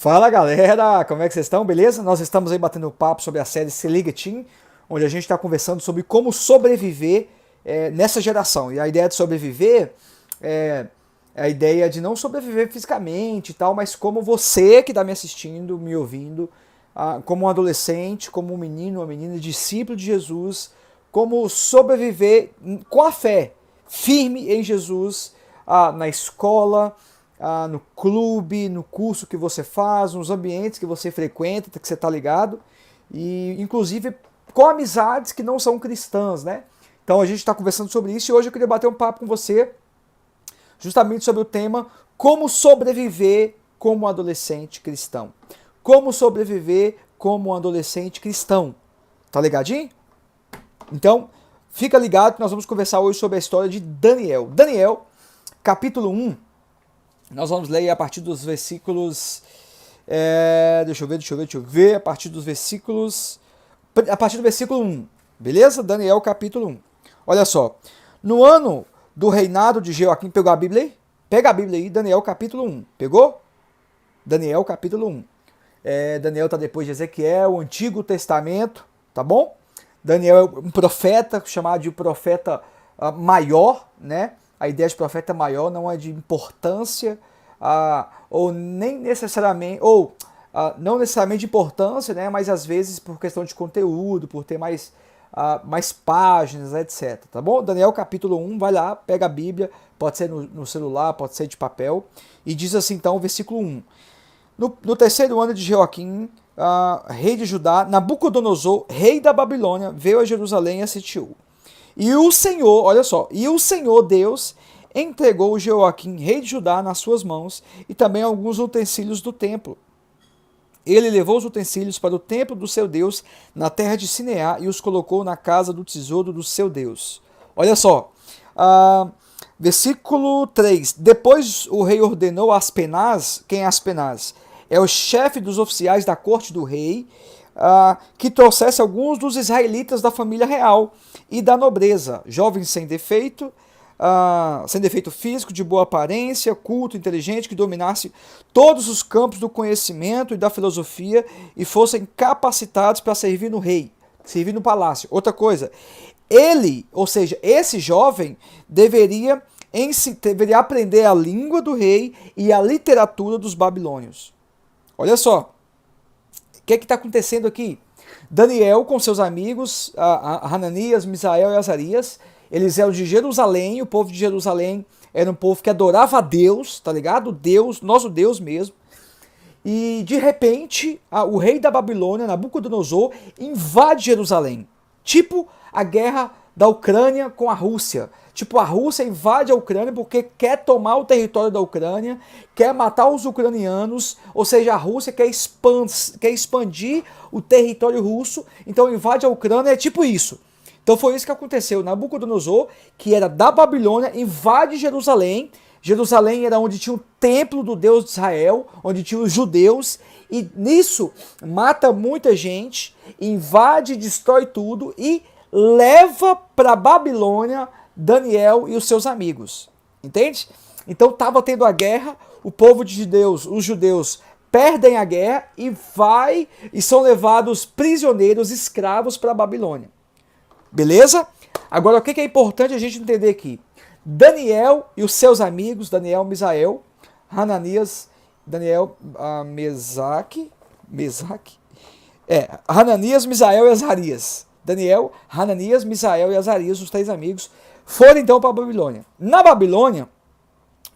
Fala galera, como é que vocês estão? Beleza? Nós estamos aí batendo um papo sobre a série Se Liga Team, onde a gente está conversando sobre como sobreviver nessa geração. E a ideia de sobreviver é a ideia de não sobreviver fisicamente e tal, mas como você que está me assistindo, me ouvindo, como um adolescente, como um menino, uma menina, discípulo de Jesus, como sobreviver com a fé, firme em Jesus, na escola, no clube, no curso que você faz, nos ambientes que você frequenta, que você está ligado, e inclusive com amizades que não são cristãs, né? Então a gente está conversando sobre isso e hoje eu queria bater um papo com você justamente sobre o tema como sobreviver como adolescente cristão. Como sobreviver como um adolescente cristão. Tá ligadinho? Então, fica ligado que nós vamos conversar hoje sobre a história de Daniel. Daniel, capítulo 1, nós vamos ler a partir dos versículos... Deixa eu ver, a partir dos versículos... A partir do versículo 1, beleza? Daniel, capítulo 1. Olha só, no ano do reinado de Jeoaquim, pegou a Bíblia aí? Pega a Bíblia aí, Daniel, capítulo 1. Pegou? Daniel, capítulo 1. Daniel está depois de Ezequiel, o Antigo Testamento, tá bom? Daniel é um profeta, chamado de profeta maior, né? A ideia de profeta maior não é de importância, ou nem necessariamente, não necessariamente de importância, né? Mas às vezes por questão de conteúdo, por ter mais páginas, etc. Tá bom? Daniel capítulo 1, vai lá, pega a Bíblia, pode ser no celular, pode ser de papel, e diz assim então o versículo 1. No terceiro ano de Jeoaquim, rei de Judá, Nabucodonosor, rei da Babilônia, veio a Jerusalém e a sitiou. E o Senhor, olha só, e o Senhor Deus entregou Jeoaquim, rei de Judá, nas suas mãos, e também alguns utensílios do templo. Ele levou os utensílios para o templo do seu Deus, na terra de Sineá, e os colocou na casa do tesouro do seu Deus. Olha só, versículo 3. Depois o rei ordenou a Aspenaz, quem é Aspenaz? É o chefe dos oficiais da corte do rei, que trouxesse alguns dos israelitas da família real e da nobreza, jovens sem defeito físico, de boa aparência, culto, inteligente, que dominasse todos os campos do conhecimento e da filosofia e fossem capacitados para servir no rei, servir no palácio. Outra coisa, ele, ou seja, esse jovem, deveria aprender a língua do rei e a literatura dos babilônios. Olha só, o que está acontecendo aqui? Daniel com seus amigos, Hananias, Misael e Azarias, eles eram de Jerusalém, o povo de Jerusalém era um povo que adorava a Deus, tá ligado? Deus, nosso Deus mesmo. E de repente, o rei da Babilônia, Nabucodonosor, invade Jerusalém. Tipo a guerra da Ucrânia com a Rússia. Tipo, a Rússia invade a Ucrânia porque quer tomar o território da Ucrânia, quer matar os ucranianos, ou seja, a Rússia quer expandir o território russo, então invade a Ucrânia, é tipo isso. Então foi isso que aconteceu. Nabucodonosor, que era da Babilônia, invade Jerusalém. Jerusalém era onde tinha o templo do Deus de Israel, onde tinha os judeus, e nisso mata muita gente, invade, destrói tudo e leva para Babilônia Daniel e os seus amigos. Entende? Então estava tendo a guerra, o povo de judeus, os judeus perdem a guerra e são levados prisioneiros, escravos para a Babilônia. Beleza? Agora o que é importante a gente entender aqui? Daniel e os seus amigos, Daniel, Misael, Hananias, Daniel, Hananias, Misael e Azarias. Daniel, Hananias, Misael e Azarias, os três amigos, foram então para a Babilônia. Na Babilônia,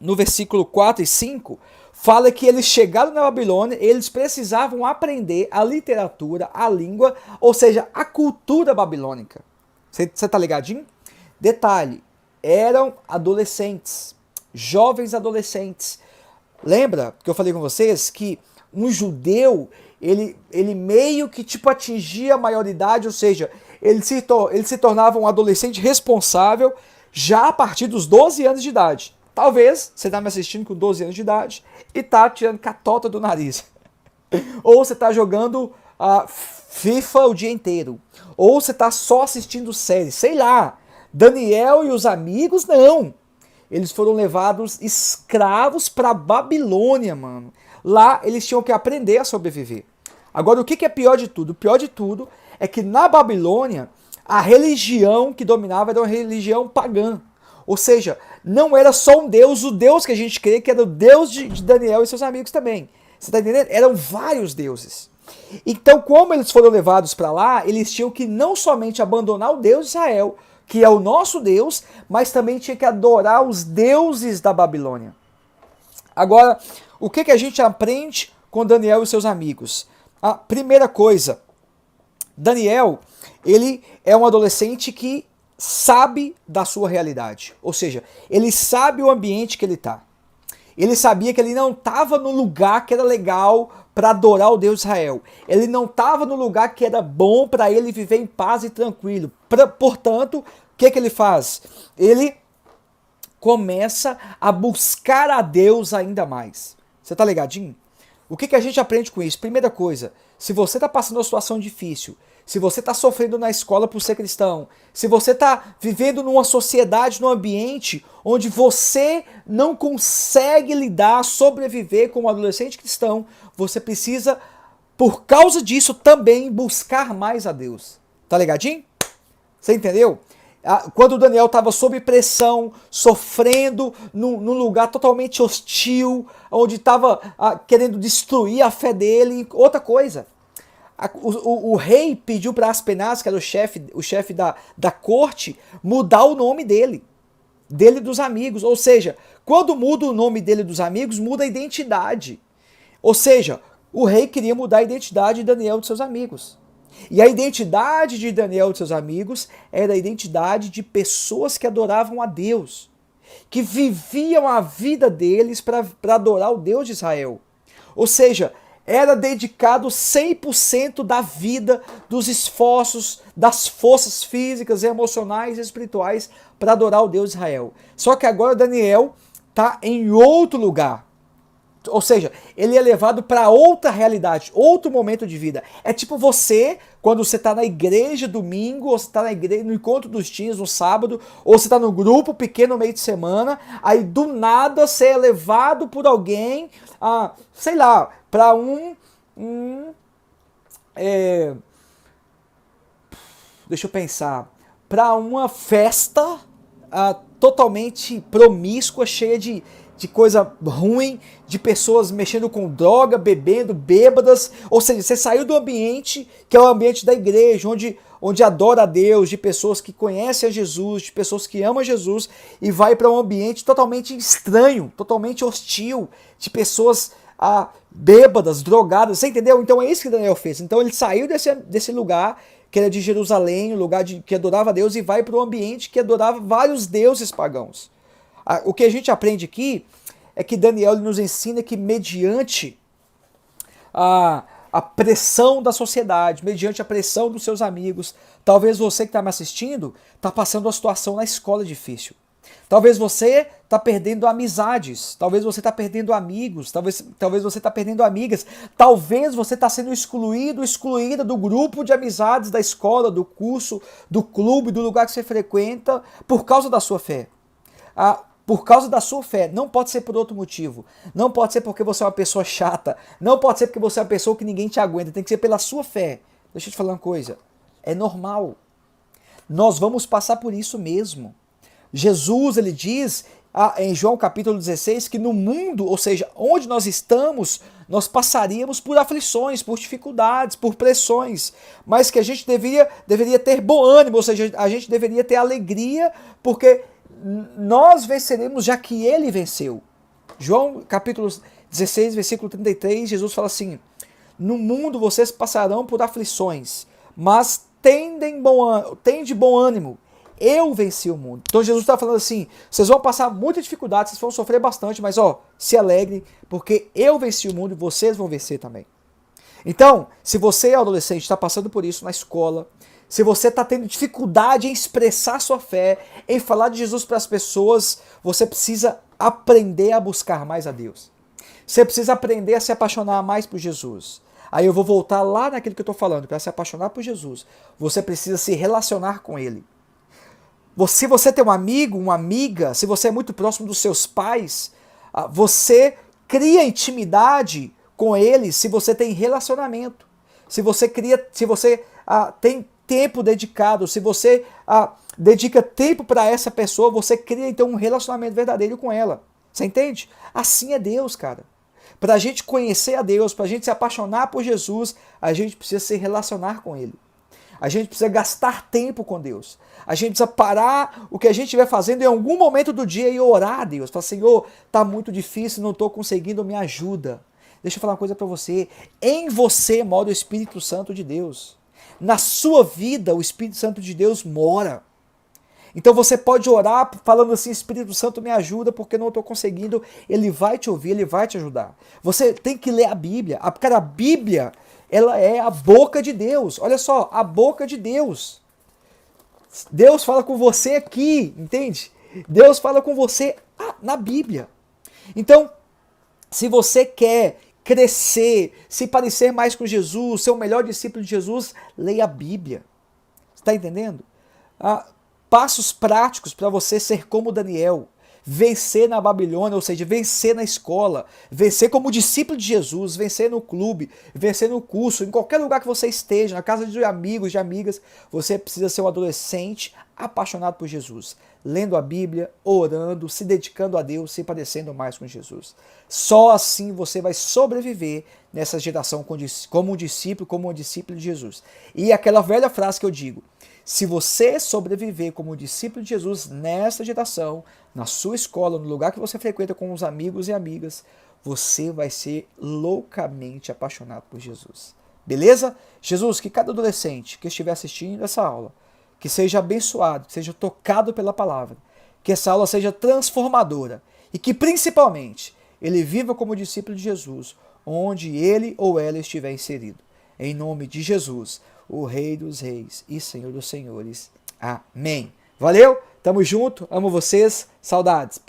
no versículo 4 e 5, fala que eles chegaram na Babilônia, eles precisavam aprender a literatura, a língua, ou seja, a cultura babilônica. Você tá ligadinho? Detalhe, eram adolescentes, jovens adolescentes. Lembra que eu falei com vocês que um judeu, ele meio que tipo atingia a maioridade, ou seja, ele se tornava um adolescente responsável já a partir dos 12 anos de idade. Talvez você está me assistindo com 12 anos de idade e está tirando catota do nariz. Ou você está jogando FIFA o dia inteiro. Ou você está só assistindo série. Sei lá. Daniel e os amigos, não. eles foram levados escravos para Babilônia, mano. Lá eles tinham que aprender a sobreviver. Agora, o que é pior de tudo? O pior de tudo é que na Babilônia, a religião que dominava era uma religião pagã. Ou seja, não era só um Deus, o Deus que a gente crê que era o Deus de Daniel e seus amigos também. Você está entendendo? Eram vários deuses. Então, como eles foram levados para lá, eles tinham que não somente abandonar o Deus de Israel, que é o nosso Deus, mas também tinha que adorar os deuses da Babilônia. Agora, o que a gente aprende com Daniel e seus amigos? A primeira coisa, Daniel, ele é um adolescente que sabe da sua realidade. Ou seja, ele sabe o ambiente que ele está. Ele sabia que ele não estava no lugar que era legal para adorar o Deus de Israel. Ele não estava no lugar que era bom para ele viver em paz e tranquilo. Portanto, o que ele faz? Ele começa a buscar a Deus ainda mais. Você tá ligadinho? O que a gente aprende com isso? Primeira coisa, se você está passando uma situação difícil, se você está sofrendo na escola por ser cristão, se você está vivendo numa sociedade, num ambiente onde você não consegue lidar, sobreviver como adolescente cristão, você precisa, por causa disso, também buscar mais a Deus. Tá ligadinho? Você entendeu? Quando Daniel estava sob pressão, sofrendo num lugar totalmente hostil, onde estava querendo destruir a fé dele. Outra coisa, o rei pediu para Aspenaz, que era o chefe da corte, mudar o nome dele e dos amigos. Ou seja, quando muda o nome dele e dos amigos, muda a identidade. Ou seja, o rei queria mudar a identidade de Daniel e de seus amigos. E a identidade de Daniel e de seus amigos era a identidade de pessoas que adoravam a Deus, que viviam a vida deles para adorar o Deus de Israel. Ou seja, era dedicado 100% da vida, dos esforços, das forças físicas, emocionais e espirituais para adorar o Deus de Israel. Só que agora Daniel está em outro lugar. Ou seja, ele é levado para outra realidade, outro momento de vida. É tipo você, quando você está na igreja domingo, ou você está na igreja no encontro dos teens no sábado, ou você está no grupo pequeno no meio de semana, aí do nada você é levado por alguém, sei lá, para deixa eu pensar, para uma festa totalmente promíscua, cheia de coisa ruim, de pessoas mexendo com droga, bebendo, bêbadas. Ou seja, você saiu do ambiente que é o ambiente da igreja, onde adora a Deus, de pessoas que conhecem a Jesus, de pessoas que amam Jesus, e vai para um ambiente totalmente estranho, totalmente hostil, de pessoas bêbadas, drogadas. Você entendeu? Então é isso que Daniel fez. Então ele saiu desse lugar que era de Jerusalém, um lugar que adorava a Deus, e vai para um ambiente que adorava vários deuses pagãos. O que a gente aprende aqui é que Daniel nos ensina que mediante a pressão da sociedade, mediante a pressão dos seus amigos, talvez você que está me assistindo está passando uma situação na escola difícil. Talvez você está perdendo amizades, talvez você está perdendo amigos, talvez você está perdendo amigas, talvez você está sendo excluída do grupo de amizades da escola, do curso, do clube, do lugar que você frequenta, por causa da sua fé. Por causa da sua fé, não pode ser por outro motivo, não pode ser porque você é uma pessoa chata, não pode ser porque você é uma pessoa que ninguém te aguenta, tem que ser pela sua fé. Deixa eu te falar uma coisa, é normal, nós vamos passar por isso mesmo. Jesus, ele diz em João capítulo 16 que no mundo, ou seja, onde nós estamos, nós passaríamos por aflições, por dificuldades, por pressões, mas que a gente deveria ter bom ânimo, ou seja, a gente deveria ter alegria, porque nós venceremos já que ele venceu. João capítulo 16, versículo 33, Jesus fala assim: no mundo vocês passarão por aflições, mas tende bom ânimo, eu venci o mundo. Então Jesus está falando assim, vocês vão passar muita dificuldade, vocês vão sofrer bastante, mas se alegrem, porque eu venci o mundo e vocês vão vencer também. Então, se você é adolescente, está passando por isso na escola, se você está tendo dificuldade em expressar sua fé, em falar de Jesus para as pessoas, você precisa aprender a buscar mais a Deus. Você precisa aprender a se apaixonar mais por Jesus. Aí eu vou voltar lá naquilo que eu estou falando, para se apaixonar por Jesus. Você precisa se relacionar com Ele. Se você tem um amigo, uma amiga, se você é muito próximo dos seus pais, você cria intimidade com eles se você tem relacionamento. Se você tem tempo dedicado, se você dedica tempo para essa pessoa, você cria então um relacionamento verdadeiro com ela. Você entende? Assim é Deus, cara. Para a gente conhecer a Deus, para a gente se apaixonar por Jesus, a gente precisa se relacionar com Ele. A gente precisa gastar tempo com Deus. A gente precisa parar o que a gente estiver fazendo em algum momento do dia e orar a Deus. Falar, Senhor, tá muito difícil, não estou conseguindo, me ajuda. Deixa eu falar uma coisa para você. Em você mora o Espírito Santo de Deus. Na sua vida, o Espírito Santo de Deus mora. Então você pode orar falando assim, Espírito Santo me ajuda porque não estou conseguindo. Ele vai te ouvir, ele vai te ajudar. Você tem que ler a Bíblia. Cara, a Bíblia, ela é a boca de Deus. Olha só, a boca de Deus. Deus fala com você aqui, entende? Deus fala com você na Bíblia. Então, se você quer crescer, se parecer mais com Jesus, ser o melhor discípulo de Jesus, leia a Bíblia. Está entendendo? Passos práticos para você ser como Daniel, vencer na Babilônia, ou seja, vencer na escola, vencer como discípulo de Jesus, vencer no clube, vencer no curso, em qualquer lugar que você esteja, na casa de amigos, de amigas, você precisa ser um adolescente apaixonado por Jesus, lendo a Bíblia, orando, se dedicando a Deus, se parecendo mais com Jesus. Só assim você vai sobreviver nessa geração como um discípulo, como uma discípula de Jesus. E aquela velha frase que eu digo, se você sobreviver como discípulo de Jesus nessa geração, na sua escola, no lugar que você frequenta com os amigos e amigas, você vai ser loucamente apaixonado por Jesus. Beleza? Jesus, que cada adolescente que estiver assistindo essa aula, que seja abençoado, que seja tocado pela palavra, que essa aula seja transformadora e que principalmente ele viva como discípulo de Jesus, onde ele ou ela estiver inserido. Em nome de Jesus, o Rei dos Reis e Senhor dos Senhores. Amém. Valeu, tamo junto, amo vocês, saudades.